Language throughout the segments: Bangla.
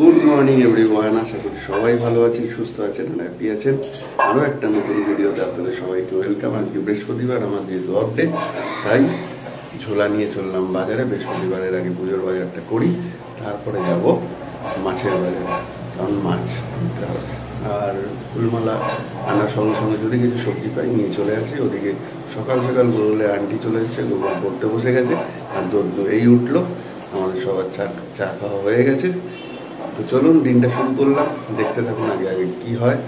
গুড মর্নিং এভরিওয়ান, আশা করি সবাই ভালো আছেন, সুস্থ আছেন, হ্যাপি আছেন। আরও একটা নতুন ভিডিওতে আপনাদের সবাইকে ওয়েলকাম। আজকে বৃহস্পতিবার, আমার যেহেতু অফ ডে, তাই ঝোলা নিয়ে চললাম বাজারে। বৃহস্পতিবারের আগে পুজোর বাজারটা করি, তারপরে যাব মাছের বাজারে, কারণ মাছ নিতে হবে। আর ফুলমালা আনার সঙ্গে সঙ্গে যদি কিছু সবজি পাই নিয়ে চলে আসি। ওদিকে সকাল সকাল গোগলে আন্টি চলে এসেছে, গোগল পড়তে বসে গেছে, আর এই উঠলো। আমাদের সবার চা খাওয়া হয়ে গেছে। তো চলুন দিনটা শুরু করলাম, দেখতে থাকুন আগে আগে কি হয়।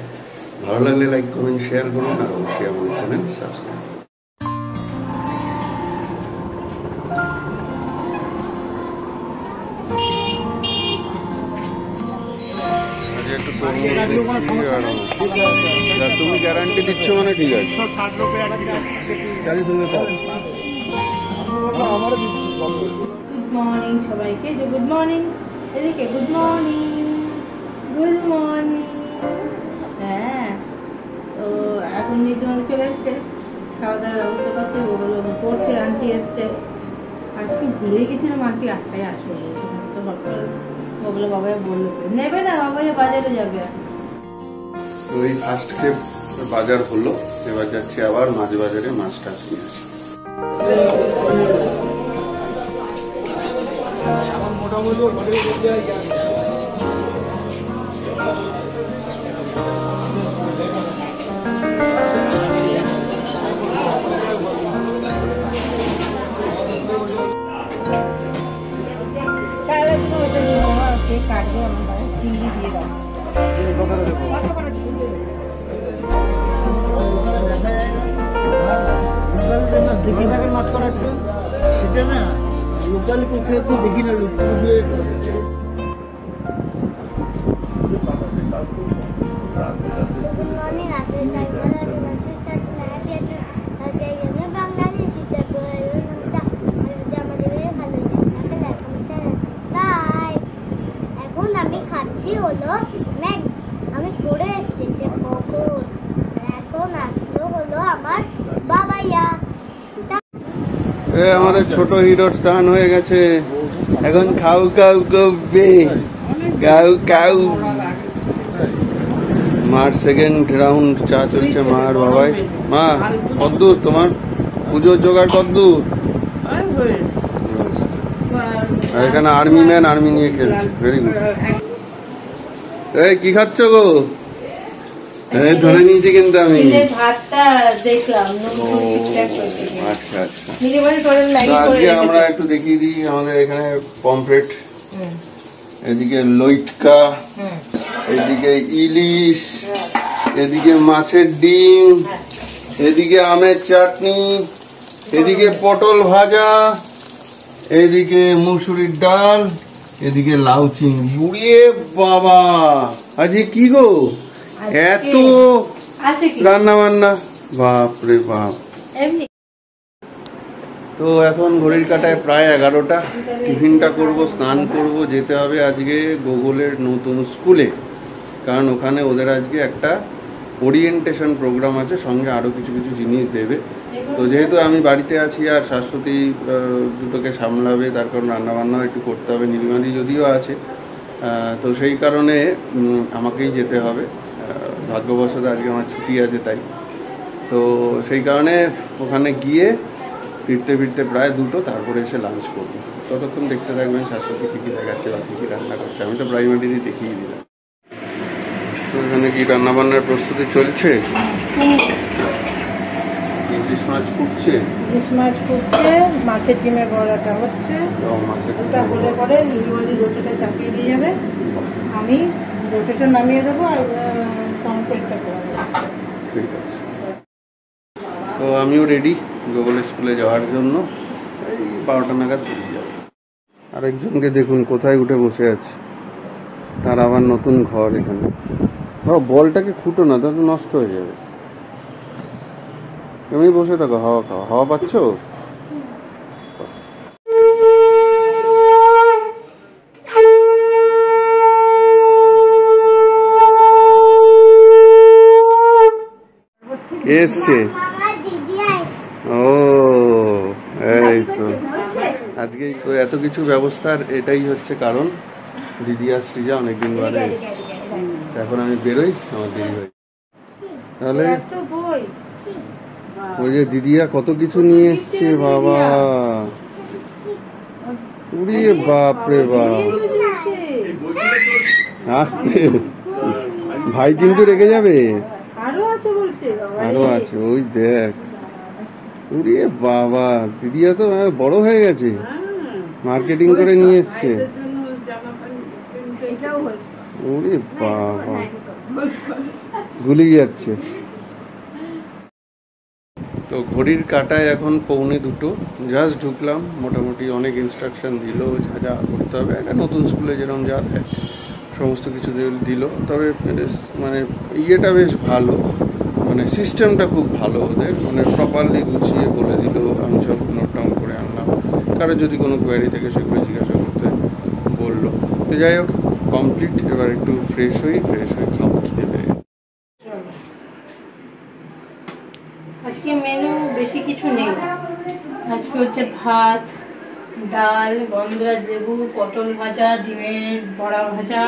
ভালো লাগলে লাইক কমেন্ট শেয়ার করুন, আর অবশ্যই আমাদের চ্যানেল সাবস্ক্রাইব করুন। তুমি গ্যারান্টি দিচ্ছ মানে ঠিক আছে। গুড মর্নিং সবাইকে, যে গুড মর্নিং, এদিকে গুড মর্নিং, গুড মর্নিং। হ্যাঁ, তো এখন নীতিমালা চলে এসছে, খাওয়া দাওয়ার ব্যবস্থা করছে, ওগুলো পড়ছে। আন্টি এসছে, আজকে ভুলে গেছিলাম আন্টি 8টায় আসবে, তো ওগুলো বাবাই বললো নেবে না, বাবাই বাজারে যাবে। তো এই ফার্স্টকে বাজার হলো, এবার যাচ্ছি আবার মাছ বাজারে, মাছ টাছ নিয়ে আসি। কাটবে আমার চিংড়ি দিয়ে দাও। দেখে থাকেন মাছ করার সেটা না, লোকালি কোথায় তো দেখি না। এখন আমি খাচ্ছি হলো আমি করে এসছি সে কখন, এখন আসলো হলো আমার বাবাইয়া। আমাদের ছোট হিরোর স্থান হয়ে গেছে, এখন খাউ খাউ করবে, গাউ কাউ। মার সেকেন্ড রাউন্ড চা চলছে মার বাবাই। মা কদ্দূর তোমার পুজোর জোগাড় কদ্দূর? আর এখানে আর্মি ম্যান আর্মি নিয়ে খেলছে, ভেরি গুড। এই কি খাচ্ছ গো? ধরে নিয়েছি কিন্তু আমি। আচ্ছা আচ্ছা, আজকে আমরা একটু দেখিয়ে দিই। আমাদের এখানে পমফ্রেট, এদিকে লইটকা, এদিকে ইলিশ, এদিকে মাছের ডিম, এদিকে আমের চাটনি, এদিকে পটল ভাজা, এদিকে মুসুরির ডাল, এদিকে লাউ চিংড়ি। উড়িয়ে বাবা, আজকে কি গো এত রান্না বান্না, বাপরে বাপ। তো এখন ঘড়ির কাটায় প্রায় 11টা। টিফিনটা করব, স্নান করব, যেতে হবে আজকে গোগলের নতুন স্কুলে, কারণ ওখানে ওদের আজকে একটা ওরিয়েন্টেশন প্রোগ্রাম আছে, সঙ্গে আরও কিছু কিছু জিনিস দেবে। তো যেহেতু আমি বাড়িতে আছি আর শাশ্বতী দুটোকে সামলাবে, তার কারণ রান্নাবান্নাও একটু করতে হবে, নীলিমাদি যদিও আছে, তো সেই কারণে আমাকেই যেতে হবে। ভাগ্যবশত আজকে আমার ছুটি আছে, তাই তো সেই কারণে ওখানে গিয়ে ফিরতে ফিরতে প্রায় 2টো, তারপরে এসে লাঞ্চ করবো। ততক্ষণ দেখতে থাকবেন শাশ্বতী কী কী দেখাচ্ছে বা কী কী রান্না করছে। আমি তো প্রাইমারিরই দেখিয়ে দিলাম। তো এখানে কি রান্নাবান্নার প্রস্তুতি চলছে? ইলিশ মাছ ফুটছে, ইলিশ মাছ ফুটছে, মাছের ডিমের বড়াটা হচ্ছে। ওটা হলে পরে নীলিমালি রোটিটা চাপিয়ে দিয়ে যাবে, আমি রোটিটা নামিয়ে দেবো আর পমফ্রেটটা করে দেবো। ঠিক আছে। তো আমিও রেডি গোগলের স্কুলে যাওয়ার জন্য। এই 12টা নাগাদ বেরিয়ে যাবো। আরেকজনকে দেখুন কোথায় উঠে বসে আছে, তার আবার নতুন ঘর এখানে। বলটাকে খুঁটো না, তা তো নষ্ট হয়ে যাবে। এমনি বসে থাকো, হাওয়া খাওয়া। হাওয়া পাচ্ছ? এসছে ও, এই তো আজকে তো এত কিছু ব্যবস্থার এটাই হচ্ছে কারণ। দিদি আর সৃজা অনেকদিন বাদে এসছে। এখন আমি বেরোই, আমার দেরি হয়। তাহলে এত বই ওই যে দিদিয়া কত কিছু নিয়ে এসছে বাবা, উড়ে বাপরে বাপ, আসতে ভাই কিন্তু রেখে যাবে। আরো আছে বলছে, আরো আছে, ওই দেখ, উড়ে বাবা, দিদিয়া তো বড় হয়ে গেছে, মার্কেটিং করে নিয়ে এসছে। ওরে বাবা, ভুলে যাচ্ছে। তো ঘড়ির কাঁটায় এখন 1:45, জাস্ট ঢুকলাম। মোটামুটি অনেক ইনস্ট্রাকশন দিল, যা যা করতে হবে, একটা নতুন স্কুলে যেরকম যা দেয় সমস্ত কিছু দিল। তবে মানে ইয়েটা বেশ ভালো, মানে সিস্টেমটা খুব ভালো ওদের, মানে প্রপারলি গুছিয়ে বলে দিল। আমি সব নোট ডাউন করে আনলাম, কারো যদি কোনো কোয়ারি থেকে সেগুলো জিজ্ঞাসা করতে বললো। তো যাই হোক, কমপ্লিট। এবার একটু ফ্রেশ হয়ে খাবো, খিদে পেয়ে। আজকে মেনু বেশি কিছু নেই। আজকে হচ্ছে ভাত, ডাল, গন্ধরাজ লেবু, পটল ভাজা, ডিমের বড়া ভাজা,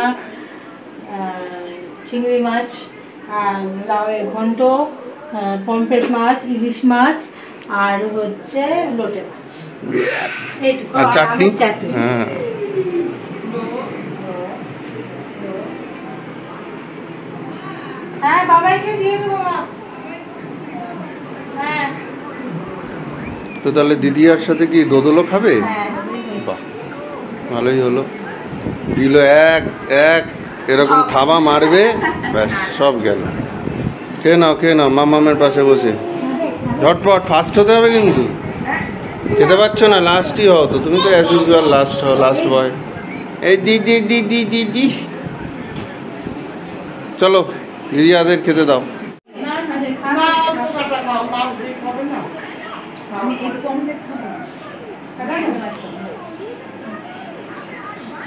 চিংড়ি মাছ, আর লাউয়ের ঘন্ট, পমফ্রেট মাছ, ইলিশ মাছ, আর হচ্ছে লোটে মাছ, এইটুকু। আর চাটনি। চাটনি। হ্যাঁ, হ্যাঁ, বাবাইকে দিয়ে দেবো মা। হ্যাঁ তো তাহলে দিদিয়ার সাথে কি দোদলও খাবে? হ্যাঁ, বাহ, ভালোই হলো। দিল এক এক এরকম থাবা মারবে, ব্যাস সব গেল। খেয়ে নাও মামামের পাশে বসে। ঝটপট ফাস্ট হতে হবে কিন্তু, খেতে পারছো না, লাস্টই হও তো। তুমি তো অ্যাজ ইউজুয়াল লাস্ট হও, লাস্ট বয়। এই দিদি চলো, দিদিয়াদের খেতে দাও।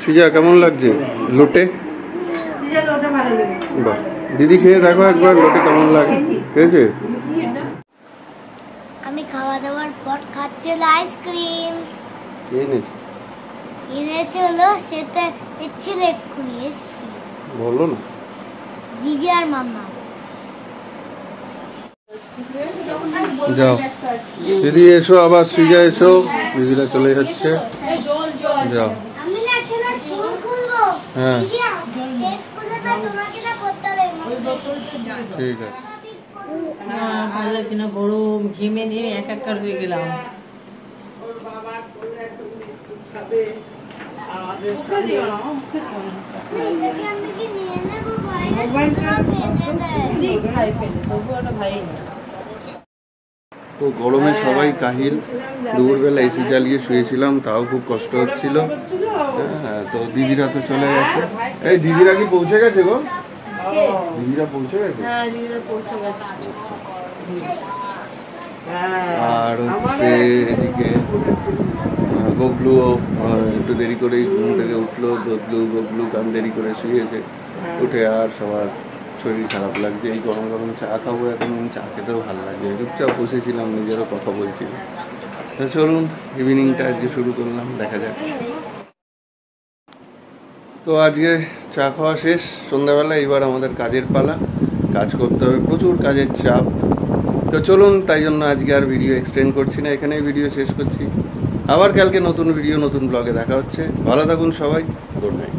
সৃজা কেমন লাগছে লোটে? বাহ, দিদি খেয়ে দেখো একবার, লোটে কেমন লাগে, খেয়েছে? আমি খাওয়া দাওয়ার পর খাচ্ছিল আইসক্রিম। এনেছে হলো, সেটা এসেছিল এক্ষুনি, এসেছিল বললো না দিদি আর মামা। যাও দিদি, এসো আবার। সৃজা এসো, দিদিরা চলে যাচ্ছে। যাও। আমি না কেন স্কুল খুলবো? হ্যাঁ শেষ করে তো তোমাকে না করতে হবে। ঠিক আছে। ভালো লাগছে না, গরম ঘেমে নেমে একাকার হয়ে গেলাম। আমি কি নিয়ে নেবো? ভাইরা ভাই তো গরমে সবাই কাহিল। দুপুরবেলা এসি চালিয়ে শুয়েছিলাম, তাও খুব কষ্ট হচ্ছিল। হ্যাঁ, তো দিদিরা তো চলে গেছে। এই দিদিরা কি পৌঁছে গেছে গো? দিদিরা পৌঁছে গেছে। আর হচ্ছে এদিকে গবলুও একটু দেরি করেই ঘুম থেকে উঠলো। গবলু গান দেরি করে শুয়েছে, উঠে আর সবার শরীর খারাপ লাগছে। এই গরম গরম চা খাবো, এখন চা খেতেও ভালো লাগছে। চুপচাপ বসেছিলাম, নিজেরও কথা বলছিলাম। তো চলুন, ইভিনিংটা আজকে শুরু করলাম, দেখা যাক। তো আজকে চা খাওয়া শেষ, সন্ধ্যাবেলা। এবার আমাদের কাজের পালা, কাজ করতে হবে, প্রচুর কাজের চাপ। তো চলুন, তাই জন্য আজকে আর ভিডিও এক্সটেন্ড করছি না, এখানেই ভিডিও শেষ করছি। আবার কালকে নতুন ভিডিও, নতুন ব্লগে দেখা হচ্ছে। ভালো থাকুন সবাই, গুড নাইট।